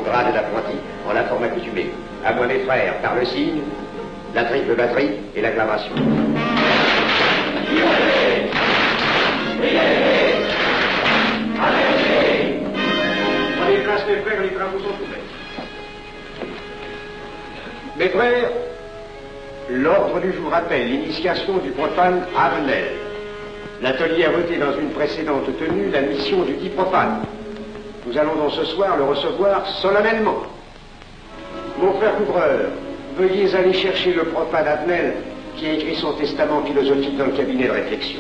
grade d'apprenti en la forme accoutumée. À moi, mes frères, par le signe, la triple batterie et l'acclamation. Prenez place, mes frères, les travaux sont ouverts. Mes frères, l'ordre du jour appelle l'initiation du profane Avenel. L'atelier a voté dans une précédente tenue la mission du dit profane. Nous allons donc ce soir le recevoir solennellement. Mon frère couvreur, veuillez aller chercher le profane Avenel qui a écrit son testament philosophique dans le cabinet de réflexion.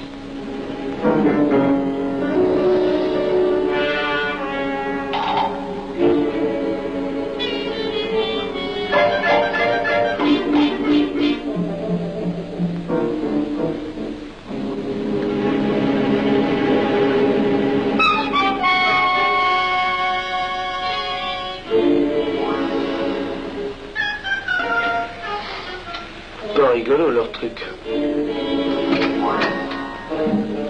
Rigolo leur truc.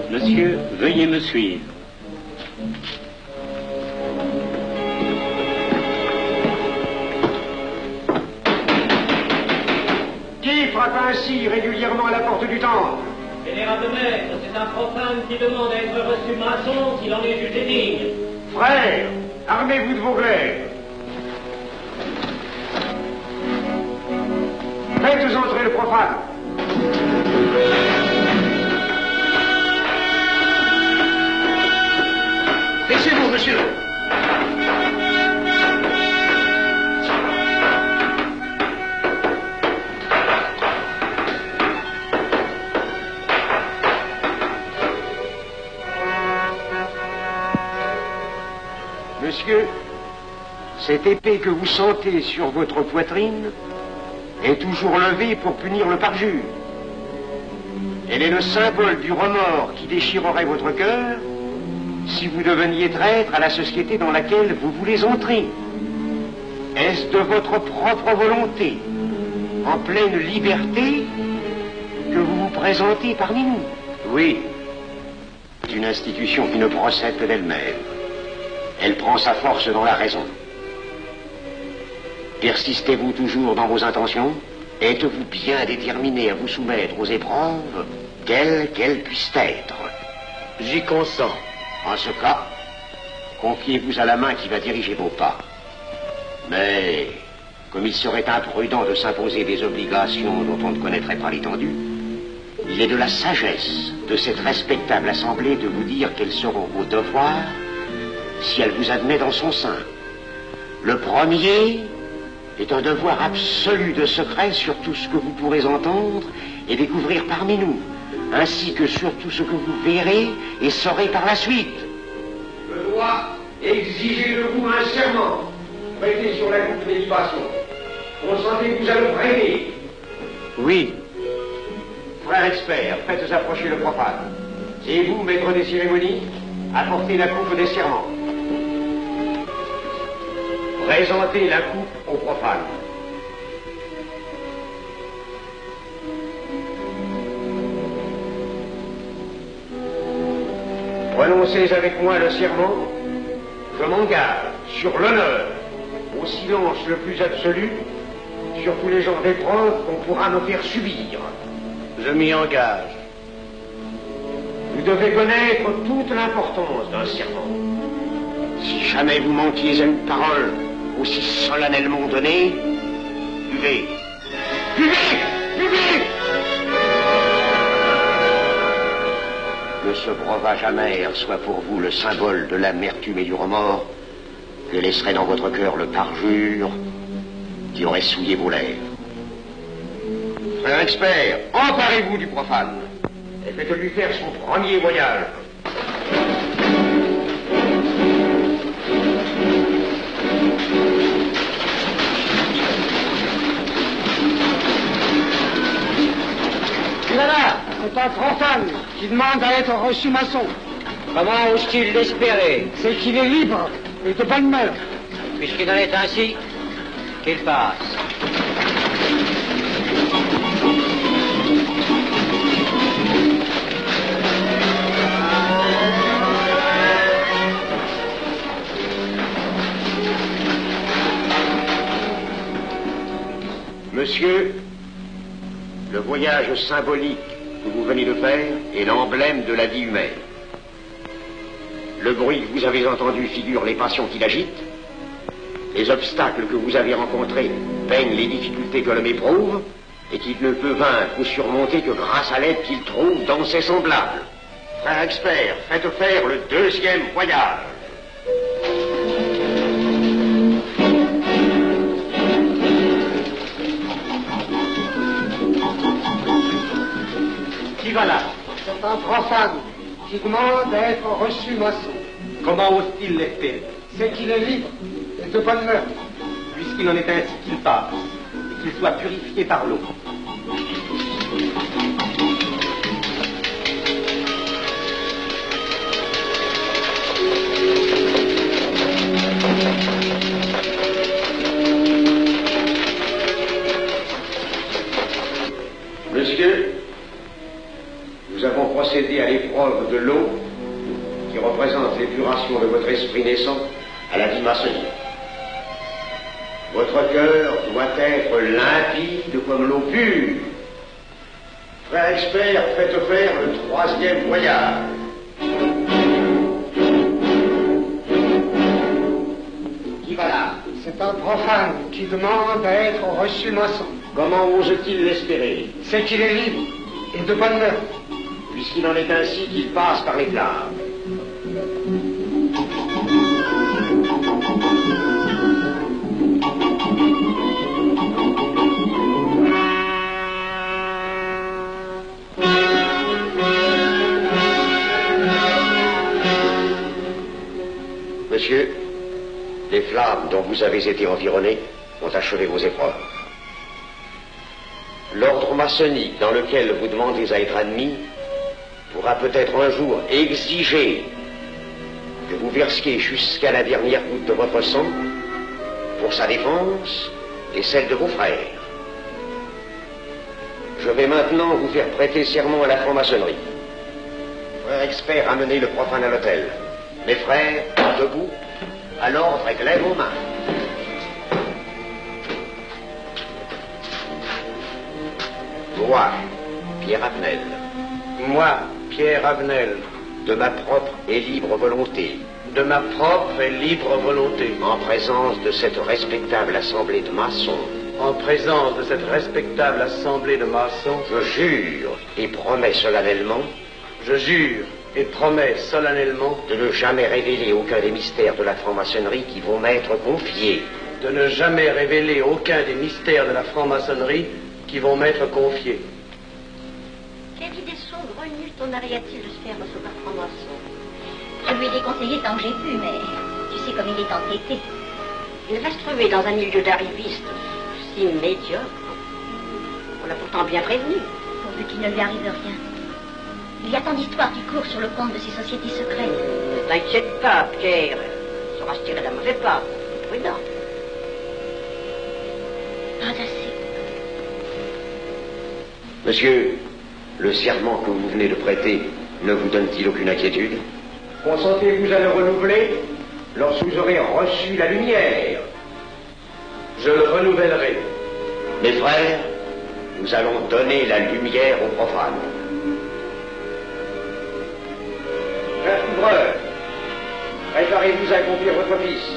Monsieur, veuillez me suivre. Qui frappe ainsi régulièrement à la porte du temple? Vénérable maître, c'est un profane qui demande à être reçu maçon s'il en est jugé digne. Frères, armez-vous de vos glaives. Faites entrer le profane. Laissez-vous, monsieur. Monsieur, cette épée que vous sentez sur votre poitrine est toujours levée pour punir le parjure. Elle est le symbole du remords qui déchirerait votre cœur si vous deveniez traître à la société dans laquelle vous voulez entrer. Est-ce de votre propre volonté, en pleine liberté, que vous vous présentez parmi nous? Oui. C'est une institution qui ne procède que d'elle-même. Elle prend sa force dans la raison. Persistez-vous toujours dans vos intentions? Êtes-vous bien déterminé à vous soumettre aux épreuves, quelles qu'elles puissent être? J'y consens. En ce cas, confiez-vous à la main qui va diriger vos pas. Mais, comme il serait imprudent de s'imposer des obligations dont on ne connaîtrait pas l'étendue, il est de la sagesse de cette respectable assemblée de vous dire quels seront vos devoirs si elle vous admet dans son sein. Le premier est un devoir absolu de secret sur tout ce que vous pourrez entendre et découvrir parmi nous, ainsi que sur tout ce que vous verrez et saurez par la suite. Je dois exiger de vous un serment, prêté sur la coupe de l'éducation. Consentez-vous à le prêter? Oui. Frère expert, faites approcher le profane. Et vous, maître des cérémonies, apportez la coupe des serments. Présentez la coupe au profane. Prononcez avec moi le serment. Je m'engage sur l'honneur, au silence le plus absolu, sur tous les genres d'épreuves qu'on pourra me faire subir. Je m'y engage. Vous devez connaître toute l'importance d'un serment. Si jamais vous manquiez à une parole aussi solennellement donnée, buvez. Buvez! Buvez! Que ce breuvage amer soit pour vous le symbole de l'amertume et du remords que laisserait dans votre cœur le parjure qui aurait souillé vos lèvres. Frère expert, emparez-vous du profane et faites-lui faire son premier voyage. C'est un profane qui demande à être reçu maçon. Comment ose-t-il l'espérer? C'est qu'il est libre et de bonne mœurs. Puisqu'il en est ainsi, qu'il passe. Monsieur, le voyage symbolique que vous venez de faire est l'emblème de la vie humaine. Le bruit que vous avez entendu figure les passions qui l'agitent. Les obstacles que vous avez rencontrés peignent les difficultés que l'homme éprouve et qu'il ne peut vaincre ou surmonter que grâce à l'aide qu'il trouve dans ses semblables. Frère expert, faites faire le deuxième voyage. Qui va là? C'est un profane qui demande à être reçu maçon. Comment ose-t-il l'être? C'est qu'il est libre et de bonne mœurs. Puisqu'il en est ainsi qu'il passe, et qu'il soit purifié par l'eau. Monsieur, nous avons procédé à l'épreuve de l'eau qui représente l'épuration de votre esprit naissant à la vie maçonnique. Votre cœur doit être limpide comme l'eau pure. Frère expert, faites faire le troisième voyage. Qui va là? C'est un profane qui demande à être reçu maçon. Comment ose-t-il l'espérer? C'est qu'il est libre et de bonne mœurs. Puisqu'il en est ainsi qu'il passe par les flammes. Monsieur, les flammes dont vous avez été environné ont achevé vos épreuves. L'ordre maçonnique dans lequel vous demandez à être admis pourra peut-être un jour exiger que vous versiez jusqu'à la dernière goutte de votre sang pour sa défense et celle de vos frères. Je vais maintenant vous faire prêter serment à la franc-maçonnerie. Frère expert, amenez le profane à l'hôtel. Mes frères, debout, à l'ordre et lèvent vos mains. Moi, Pierre Avenel. Moi, Pierre Avenel, De ma propre et libre volonté. de ma propre et libre volonté, En présence de cette respectable assemblée de maçons. en présence de cette respectable assemblée de maçons, Je jure et promets solennellement je jure et promets solennellement de ne jamais révéler aucun des mystères de la franc-maçonnerie qui vont m'être confiés. de ne jamais révéler aucun des mystères de la franc-maçonnerie qui vont m'être confiés. Quelle idée saugrenue ton arrière-t-il de se faire recevoir franc-maçon? Je lui ai déconseillé tant que j'ai pu, mais tu sais comme il est entêté. Il va se trouver dans un milieu d'arrivistes si médiocre. On l'a pourtant bien prévenu. Pourvu qu'il ne lui arrive rien. Il y a tant d'histoires qui courent sur le compte de ces sociétés secrètes. Ne t'inquiète pas, Pierre. Il saura se tirer d'un mauvais pas. Prudent. Pas assez. Monsieur, le serment que vous venez de prêter ne vous donne-t-il aucune inquiétude? Consentez-vous à le renouveler lorsque vous aurez reçu la lumière? Je le renouvellerai. Mes frères, nous allons donner la lumière aux profanes. Frère couvreur, préparez-vous à accomplir votre office.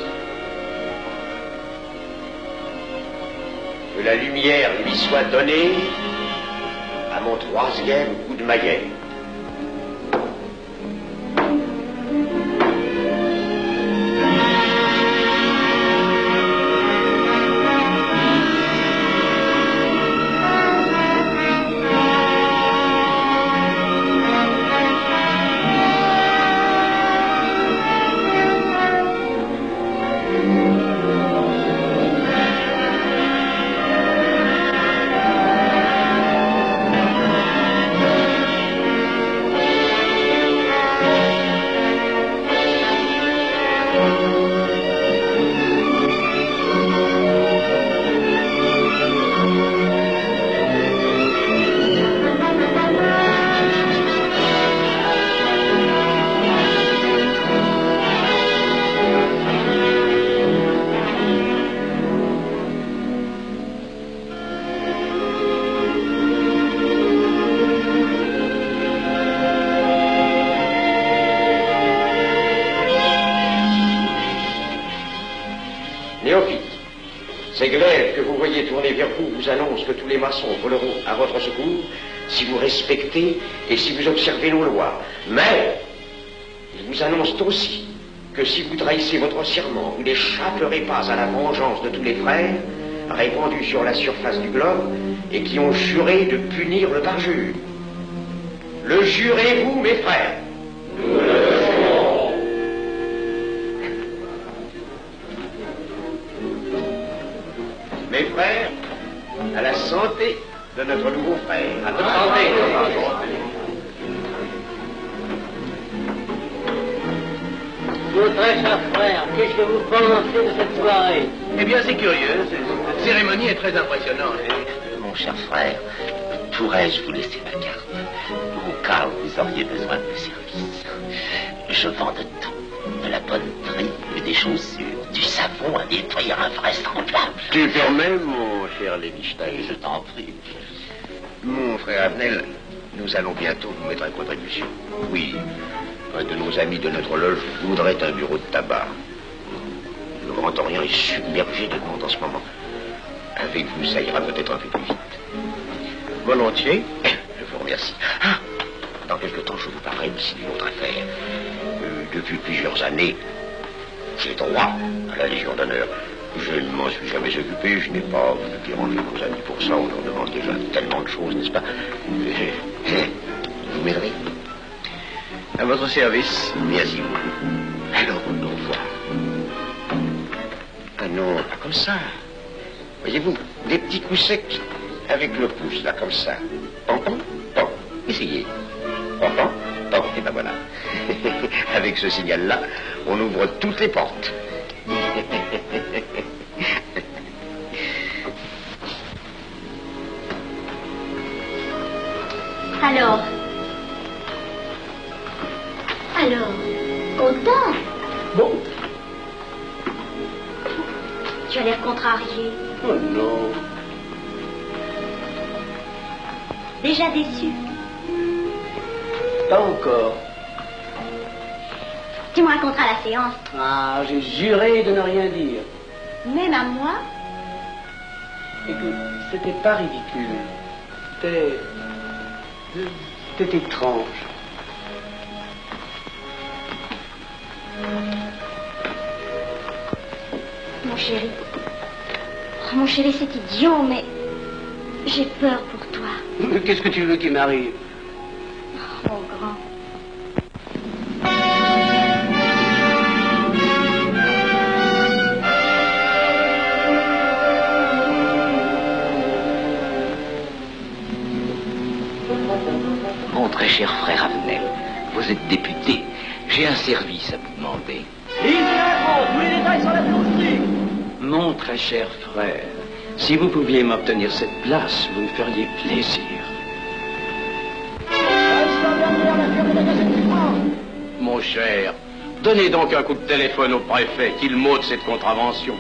Que la lumière lui soit donnée à mon troisième coup de maillet. Néophyte, ces glaives que vous voyez tourner vers vous vous annoncent que tous les maçons voleront à votre secours si vous respectez et si vous observez nos lois. Mais ils vous annoncent aussi que si vous trahissez votre serment, vous n'échapperez pas à la vengeance de tous les frères répandus sur la surface du globe et qui ont juré de punir le parjure. Le jurez-vous, mes frères? Nous le jurons. Mes frères, à la santé de notre nouveau frère. À votre santé. Mon très cher frère, qu'est-ce que vous pensez de cette soirée? Eh bien, c'est curieux. Cette cérémonie est très impressionnante. Mon cher frère, pourrais-je vous laisser ma carte au cas où vous auriez besoin de mes services? Je vends de tout, de la bonne tripe, des chaussures, du savon à nettoyer invraisemblable. Tu permets, mon cher Lévi-Stein? Je t'en prie. Mon frère Abnel, nous allons bientôt vous mettre à contribution. Oui, un de nos amis de notre loge voudrait un bureau de tabac. Le Grand Orient est submergé de monde en ce moment. Avec vous, ça ira peut-être un peu plus vite. Volontiers. Je vous remercie. Ah, dans quelque temps, je vous parlerai aussi d'une autre affaire. Depuis plusieurs années, j'ai droit à la Légion d'honneur. Je ne m'en suis jamais occupé, je n'ai pas voulu déranger nos amis pour ça. On leur demande déjà tellement de choses, n'est-ce pas? Vous m'aiderez? À votre service. Merci beaucoup. Alors, au revoir. Ah non, pas comme ça. Voyez-vous, des petits coups secs avec le pouce, là, comme ça. Pom, pom, pom. Essayez. Pom, pom, pom. Et ben voilà. Avec ce signal-là, on ouvre toutes les portes. Alors, content? Bon. Tu as l'air contrarié. Oh non. Déjà déçu? Pas encore. Tu me raconteras la séance. Ah, j'ai juré de ne rien dire. Même à moi? Écoute, c'était pas ridicule. C'était étrange. Mon chéri, c'est idiot, mais j'ai peur pour toi. Qu'est-ce que tu veux qu'il m'arrive? Mon grand. Mon très cher frère Abnel, vous êtes député. J'ai un service à vous demander. Tous les détails sur la philosophie. Mon très cher frère, si vous pouviez m'obtenir cette place, vous me feriez plaisir. Mon cher, donnez donc un coup de téléphone au préfet, qu'il m'ôte cette contravention.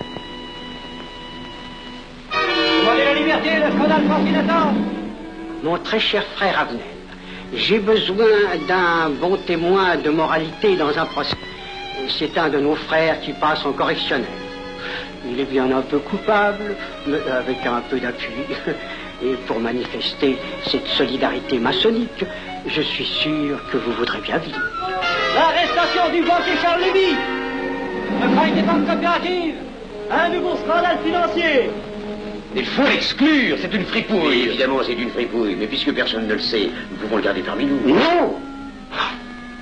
Demandez la liberté, le scandale fascinateur. Mon très cher frère Abnel, j'ai besoin d'un bon témoin de moralité dans un procès. C'est un de nos frères qui passe en correctionnel. Il est bien un peu coupable, mais avec un peu d'appui. Et pour manifester cette solidarité maçonnique, je suis sûr que vous voudrez bien vivre. L'arrestation du banquier Charles Lévy. Le faille des banques coopératives. Un nouveau scandale financier. Il faut l'exclure, c'est une fripouille. Oui, évidemment, c'est une fripouille, mais puisque personne ne le sait, nous pouvons le garder parmi nous. Non!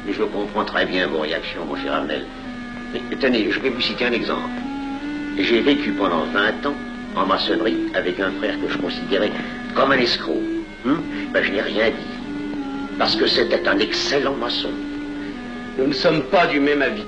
Mais je comprends très bien vos réactions, mon cher Abnel. Mais tenez, je vais vous citer un exemple. J'ai vécu pendant 20 ans en maçonnerie avec un frère que je considérais comme un escroc. Ben, je n'ai rien dit. Parce que c'était un excellent maçon. Nous ne sommes pas du même avis.